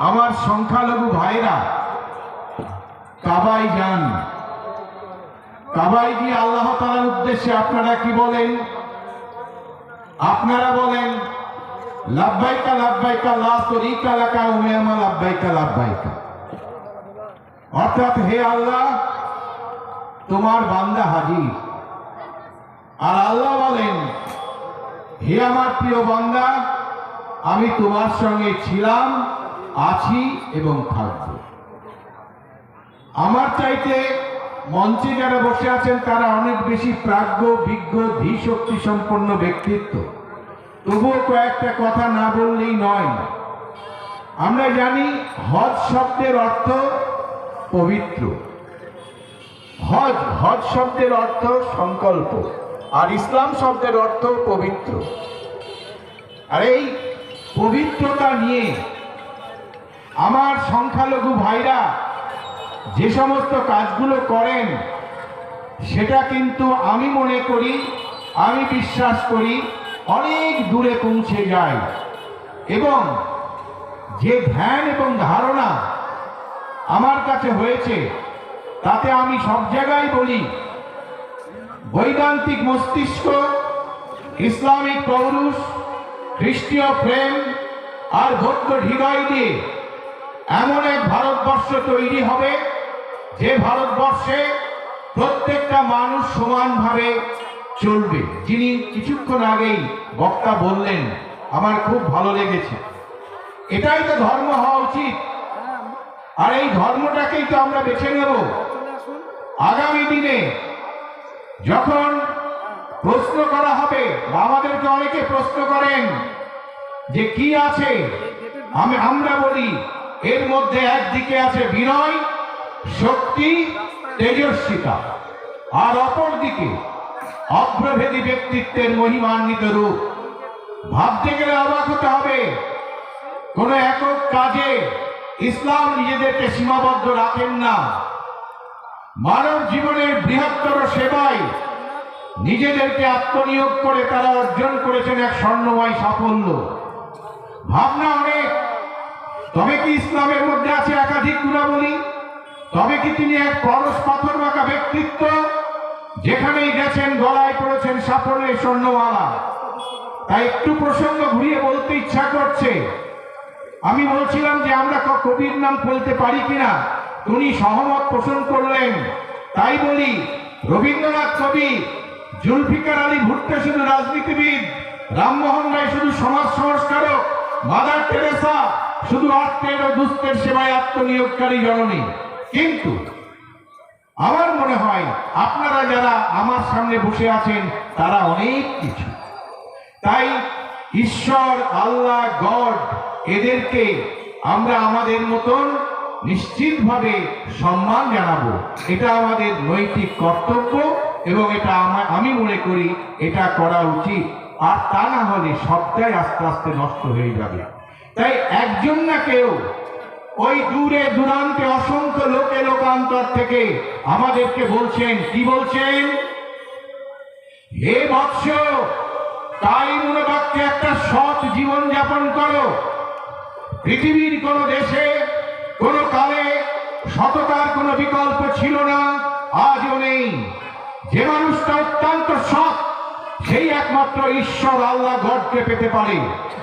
আমার সংখ্যালঘু ভাইরা কাবায় যান, কাবায় গিয়ে আল্লাহ তাআলার উদ্দেশ্যে আপনারা কি বলেন? আপনারা বলেন লাব্বাইকা লাব্বাইকা লা শরীকা লাকা ওয়া লাব্বাইকা লাব্বাইকা, অর্থাৎ হে আল্লাহ তোমার বান্দা হাজির। আর আল্লাহ বলেন হে আমার প্রিয় বান্দা, আমি তোমার সঙ্গে ছিলাম, আছি এবং থাকব। আমার চাইতে মঞ্চে যারা বসে আছেন তারা অনেক বেশি প্রাজ্ঞ, বিজ্ঞ, ধীশক্তি সম্পন্ন ব্যক্তিত্ব, তবুও কয়েকটা কথা না বললেই নয়। আমরা জানি হজ শব্দের অর্থ পবিত্র, হজ শব্দের অর্থ সংকল্প, আর ইসলাম শব্দের অর্থ পবিত্র। আর এই পবিত্রতা নিয়ে আমার সংখ্যালঘু ভাইরা যে সমস্ত কাজগুলো করেন সেটা কিন্তু আমি মনে করি, আমি বিশ্বাস করি অনেক দূরে পৌঁছে যায়। এবং যে ধ্যান এবং ধারণা আমার কাছে হয়েছে তাতে আমি সব জায়গায় বলি বৈদান্তিক মস্তিষ্ক, ইসলামিক পৌরুষ, খ্রিস্টীয় প্রেম আর বৌদ্ধ হৃদয় দিয়ে এমন এক ভারতবর্ষ তৈরি হবে যে ভারতবর্ষে প্রত্যেকটা মানুষ সমানভাবে চলবে। যিনি কিছুক্ষণ আগেই বক্তা বললেন আমার খুব ভালো লেগেছে, এটাই তো ধর্ম হওয়া উচিত। আর এই ধর্মটাকেই তো আমরা বেছে নেব আগামী দিনে। যখন প্রশ্ন করা হবে, আমাদেরকে অনেকে প্রশ্ন করেন যে কি আছে, আমরা বলি এর মধ্যে একদিকে আছে বিনয়, শক্তি, তেজস্বিতা, আর অপর দিকে অগ্রভেদী ব্যক্তিত্বের মহিমান্বিত রূপ। ভাবতে গেলে অবাক হতে হবে, কোন একক কাজে ইসলাম নিজেদেরকে সীমাবদ্ধ রাখেন না। মানব জীবনের বৃহত্তর সেবায় নিজেদেরকে আত্মনিয়োগ করে তারা অর্জন করেছেন এক স্বর্ণময় সাফল্য। ভাবনা অনেক, তবে কি ইসলামের মধ্যে আছে একাধিক গুণাবলী? তবে কি তিনি এক পরশ পাথর মাখা ব্যক্তিত্ব? যেখানেই গেছেন গলায় পড়েছেন সাফল্যের স্বর্ণমালা। তাই একটু প্রসঙ্গ ঘুরিয়ে বলতে ইচ্ছা করছে। আমি বলছিলাম যে আমরা কবির নাম বলতে পারি কিনা, উনি সহমত পোষণ করলেন। তাই বলি রবীন্দ্রনাথ কবি, জুলফিকার আলী ভুট্টো শুধু রাজনীতিবিদ, রামমোহন রায় শুধু সমাজ সংস্কারক, মাদার টেরেসা শুধু আত্মের ও দুস্থের সেবায় আত্মনিয়োগকারী জননী। কিন্তু আমার মনে হয় আপনারা যারা আমার সামনে বসে আছেন তারা অনেক কিছু। তাই ঈশ্বর, আল্লাহ, গড, এদেরকে আমরা আমাদের মতন নিশ্চিতভাবে সম্মান জানাবো। এটা আমাদের নৈতিক কর্তব্য এবং এটা আমি মনে করি এটা করা উচিত। আর তা না হলে সবটাই আস্তে আস্তে নষ্ট হয়ে যাবে। তাই একজন না কেউ ওই দূরে দূরান্তে অসংখ্য লোকে লোকান্তর থেকে আমাদেরকে বলছেন, কি বলছেন? হে বৎস, তাই মনোবাক্যে একটা সৎ জীবন যাপন করো। পৃথিবীর কোন দেশে কোন কালে সততার কোনো বিকল্প ছিল না, আজও নেই। যে মানুষটা অত্যন্ত সৎ সেই একমাত্র ঈশ্বর, আল্লাহ, গডকে পেতে পারে।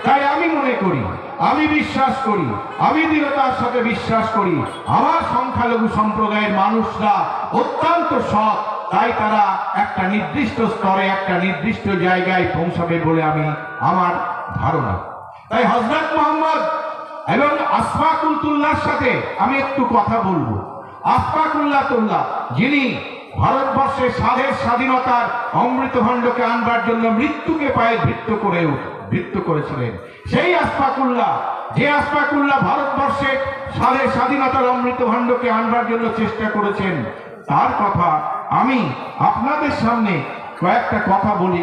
তাই আমি মনে করি, আমি বিশ্বাস করি, আমি দৃঢ়তার সাথে বিশ্বাস করি আমার সংখ্যালঘু সম্প্রদায়ের মানুষরা অত্যন্ত সৎ। তাই তারা একটা নির্দিষ্ট স্তরে, একটা নির্দিষ্ট জায়গায় পৌঁছাবে বলে আমার ধারণা। তাই হযরত মুহাম্মদ এবং আশফাকুল্লাহর সাথে আমি একটু কথা বলবো। আশফাকুল্লাহ যিনি ভারতবর্ষের স্বাধীনতার অমৃতভাণ্ডকে আনবার জন্য মৃত্যুকে পায়ে বৃত্ত করেছিলেন, সেই আশফাকুল্লাহ, যে আশফাকুল্লাহ ভারতবর্ষের স্বাধীনতার অমৃতভাণ্ডকে আনবার জন্য চেষ্টা করেছেন, তার কথা আমি আপনাদের সামনে কয়েকটা কথা বলি।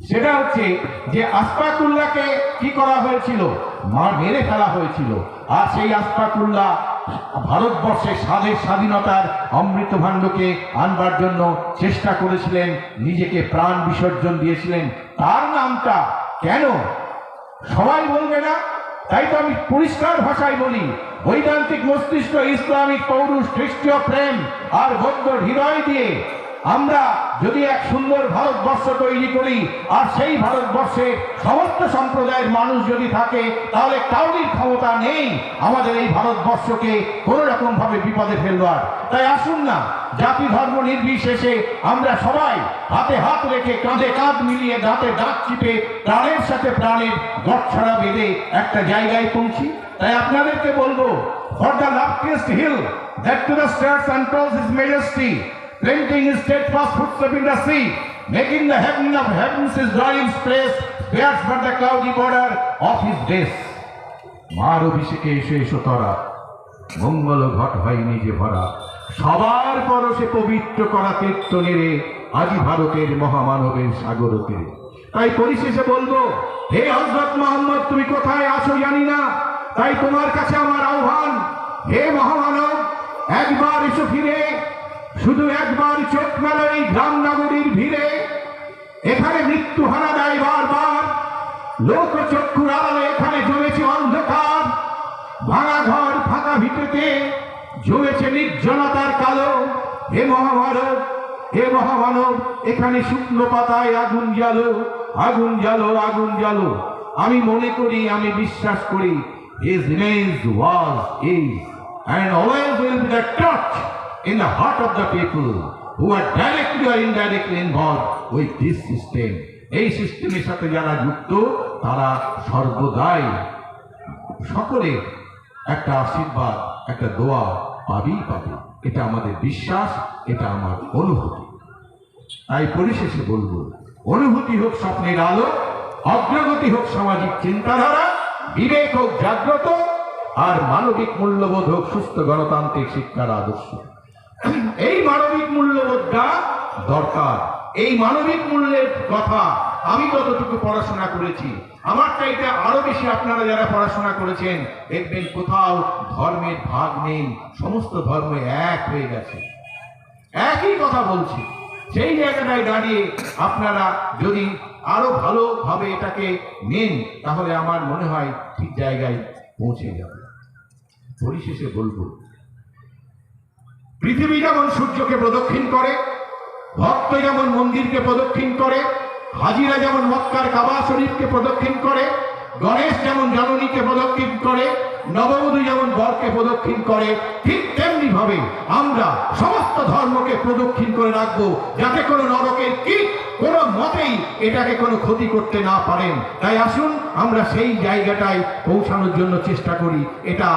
সেটা হচ্ছে যে আশফাকুল্লাহকে কি করা হয়েছিল, মেরে ফেলা হয়েছিল। আর সেই আশফাকুল্লাহ ভারতবর্ষের স্বাধীনতার অমৃতভাণ্ডকে আনবার জন্য চেষ্টা করেছিলেন, নিজেকে প্রাণ বিসর্জন দিয়েছিলেন। তার নামটা কেন সবাই বলবে না? তাই তো আমি পরিষ্কার ভাষায় বলি, বৈদান্তিক মস্তিষ্ক, ইসলামিক পৌরুষ, খ্রিস্টীয় প্রেম আর বৌদ্ধ হৃদয় দিয়ে আমরা যদি এক সুন্দর ভারতবর্ষ তৈরি করি, আর সেই ভারতবর্ষে সমস্ত সম্প্রদায়ের মানুষ যদি থাকে, তাহলে কাউরির ক্ষমতা নেই আমাদের এই ভারতবর্ষকে কোনো রকম ভাবে বিপদে ফেলবার। তাই আসুন না, জাতি ধর্ম নির্বিশেষে আমরা সবাই হাতে হাত রেখে, কাঁধে কাঁধ মিলিয়ে, দাঁতে দাঁত চিপে, প্রাণের সাথে প্রাণের গঠছড়া বেঁধে একটা জায়গায় পৌঁছি। তাই আপনাদেরকে বলবো, for the loftiest hill that to the stars unfolds his majesty, planting his steadfast footstep in the sea, making the heaven of heavens his dwelling place, bears but the cloudy border of his days. মার অভিষেকে এসে এসো তরা, মঙ্গল ঘট হয় নিজে ভরা, সবার পরশে পবিত্র করা তীর্থ নেড়ে, আজি ভারতের মহামানবের সাগর তীরে। তাই পরিশেষে বলবো, হে হযরত মুহাম্মদ, তুমি কোথায় আছো জানি না, তাই তোমার কাছে আমার আহ্বান, হে মহামানব, একবার এসো ফিরে, শুধু একবার চোখ মেলো এই গ্রাম নগরীর ভিড়ে। এখানে মৃত্যু হানা দেয় বারবার, লোক চক্ষুর আড়ালে এখানে জমেছে অন্ধকার, ভাঙা ঘর ফাঁকা ভিটেতে জমেছে নির্জনতার কালো। হে মহামানব, হে মহামানব, এখানে শুকনো পাতায় আগুন জ্বালো, আগুন জ্বালো, আগুন জ্বালো। আমি মনে করি, আমি বিশ্বাস করি, his name was, is and always will be the torch in the heart of the people who are directly or indirectly involved with this system. এই সিস্টেমের সাথে যারা যুক্ত, তারা সর্বদাই সকলে একটা আশীর্বাদ, একটা দোয়া পাবেই পাবে। এটা আমাদের বিশ্বাস, এটা আমার অনুভূতি। তাই পরিশেষে বলবো, অনুভূতি হোক স্বপ্নের আলো, অগ্রগতি হোক সামাজিক চিন্তাধারা, বিবেক হোক জাগ্রত, আর মানবিক মূল্যবোধ হোক সুস্থ গণতান্ত্রিক শিক্ষার আদর্শ। এই মানবিক মূল্যবোধটা দরকার। এই মানবিক মূল্যের কথা আমি যতটুকু পড়াশোনা করেছি, আমার চাইতে আরো বেশি আপনারা যারা পড়াশোনা করেছেন, দেখবেন কোথাও ধর্মের ভাগ নেই, সমস্ত ধর্ম এক হয়ে গেছে, একই কথা বলছি। সেই জায়গাটায় দাঁড়িয়ে আপনারা যদি আরো ভালোভাবে এটাকে নেন, তাহলে আমার মনে হয় ঠিক জায়গায় পৌঁছে যাবে। পরিশেষে বলবো, পৃথিবী যেমন সূর্যকে প্রদক্ষিণ করে, ভক্ত যেমন মন্দিরকে প্রদক্ষিণ করে, হাজিরা যেমন মক্কার কাবা শরীফকে প্রদক্ষিণ করে, গণেশ যেমন জননীকে প্রদক্ষিণ করে, নববধূ যেমন বরকে প্রদক্ষিণ করে, ঠিক তেমনি ভাবে আমরা সমস্ত ধর্মকে প্রদক্ষিণ করে রাখবো, যাতে কোনো নরকের কীট কোনো মতেই এটাকে কোনো ক্ষতি করতে না পারেন। তাই আসুন আমরা সেই জায়গাটায় পৌঁছানোর জন্য চেষ্টা করি। এটা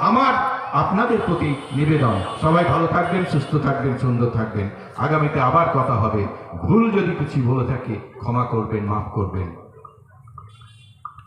আমার আপনাদের প্রতি নিবেদন। সবাই ভালো থাকবেন, সুস্থ থাকবেন, সুন্দর থাকবেন। আগামীতে আবার কথা হবে। ভুল যদি কিছু বলে থাকে ক্ষমা করবেন, মাফ করবেন।